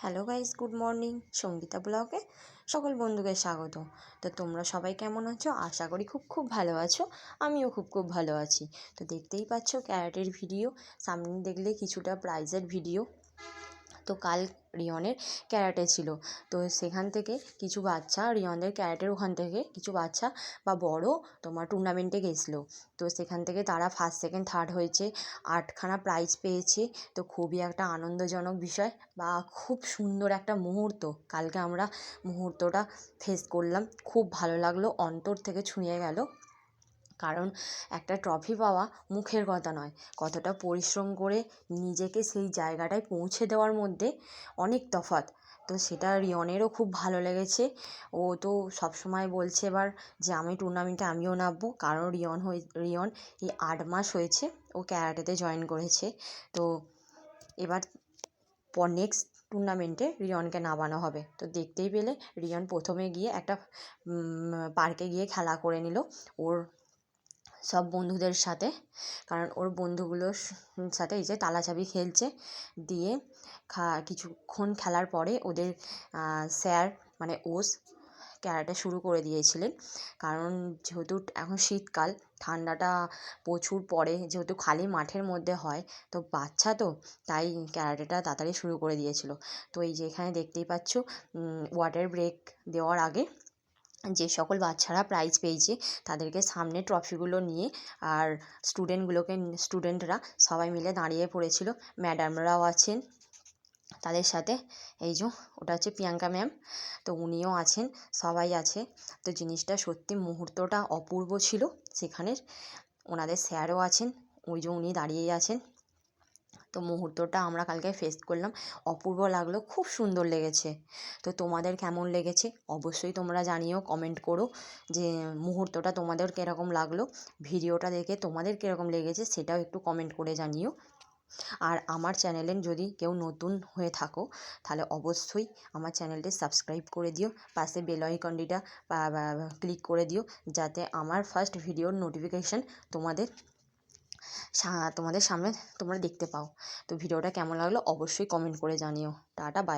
Hello guys, good morning. Sangeeta ব্লগে সকল বন্ধুকে স্বাগত। তো তোমরা সবাই কেমন আছো? আশা করি খুব খুব ভালো আছো। আমিও খুব খুব ভালো আছি। তো দেখতেই পাচ্ছ ক্যারাটের ভিডিও, সামনে দেখলে কিছুটা প্রাইজের ভিডিও। তো কাল রিয়নের ক্যারাটে ছিল, তো সেখান থেকে কিছু বাচ্চা রিয়নের ক্যারাটের ওখান থেকে কিছু বাচ্চা বা বড় তোমার টুর্নামেন্টে গেছিলো। তো সেখান থেকে তারা ফার্স্ট সেকেন্ড থার্ড হয়েছে, 8খানা প্রাইজ পেয়েছে। তো খুবই একটা আনন্দজনক বিষয় বা খুব সুন্দর একটা মুহূর্ত কালকে আমরা মুহূর্তটা ফেস করলাম। খুব ভালো লাগলো, অন্তর থেকে ছুঁয়ে গেল। কারণ একটা ট্রফি পাওয়া মুখের কথা নয়, কতটা পরিশ্রম করে নিজেকে সেই জায়গাটায় পৌঁছে দেওয়ার মধ্যে অনেক তফাৎ। তো সেটা রিয়নেরও খুব ভালো লেগেছে। ও তো সবসময় বলছে এবার যে আমি টুর্নামেন্টে আমিও নামবো, কারণ রিয়ন এই 8 মাস হয়েছে ও ক্যারাটেতে জয়েন করেছে। তো এবার নেক্সট টুর্নামেন্টে রিয়নকে নামানো হবে। তো দেখতেই পেলে রিয়ন প্রথমে গিয়ে একটা পার্কে গিয়ে খেলা করে নিল ওর সব বন্ধুদের সাথে, কারণ ওর বন্ধুগুলোর সাথে এই যে তালাচাবি খেলছে। দিয়ে কিছুক্ষণ খেলার পরে ওদের স্যার মানে ওস ক্যারাটে শুরু করে দিয়েছিলেন। কারণ যেহেতু এখন শীতকাল, ঠান্ডাটা প্রচুর পড়ে, যেহেতু খালি মাঠের মধ্যে হয়, তো বাচ্চা তো তাই ক্যারাটেটা তাড়াতাড়ি শুরু করে দিয়েছিল। তো এই যে এখানে দেখতেই পাচ্ছ ওয়াটার ব্রেক দেওয়ার আগে যে সকল বাচ্চারা প্রাইজ পেয়েছে তাদেরকে সামনে ট্রফিগুলো নিয়ে আর স্টুডেন্টরা সবাই মিলে দাঁড়িয়ে পড়েছিল। ম্যাডামরাও আছেন তাদের সাথে। এই যে ওটা হচ্ছে প্রিয়াঙ্কা ম্যাম, তো উনিও আছেন, সবাই আছে। তো জিনিসটা সত্যি মুহূর্তটা অপূর্ব ছিল সেখানের। ওনাদের স্যারও আছেন, ওই যে উনি দাঁড়িয়েই আছেন। তো মুহূর্তটা আমরা কালকে ফেস করলাম, অপূর্ব লাগলো, খুব সুন্দর লেগেছে। তো তোমাদের কেমন লেগেছে অবশ্যই তোমরা জানিও, কমেন্ট করো যে মুহূর্তটা তোমাদের কীরকম লাগলো, ভিডিওটা দেখে তোমাদের কীরকম লেগেছে সেটাও একটু কমেন্ট করে জানিও। আর আমার চ্যানেলে যদি কেউ নতুন হয়ে থাকো তাহলে অবশ্যই আমার চ্যানেলটি সাবস্ক্রাইব করে দিও, পাশে বেল আইকনটিটা ক্লিক করে দিও, যাতে আমার ফার্স্ট ভিডিওর নোটিফিকেশান তোমাদের সামনে তোমরা দেখতে পাও। তো ভিডিওটা কেমন লাগলো অবশ্যই কমেন্ট করে জানিও। Tata, by.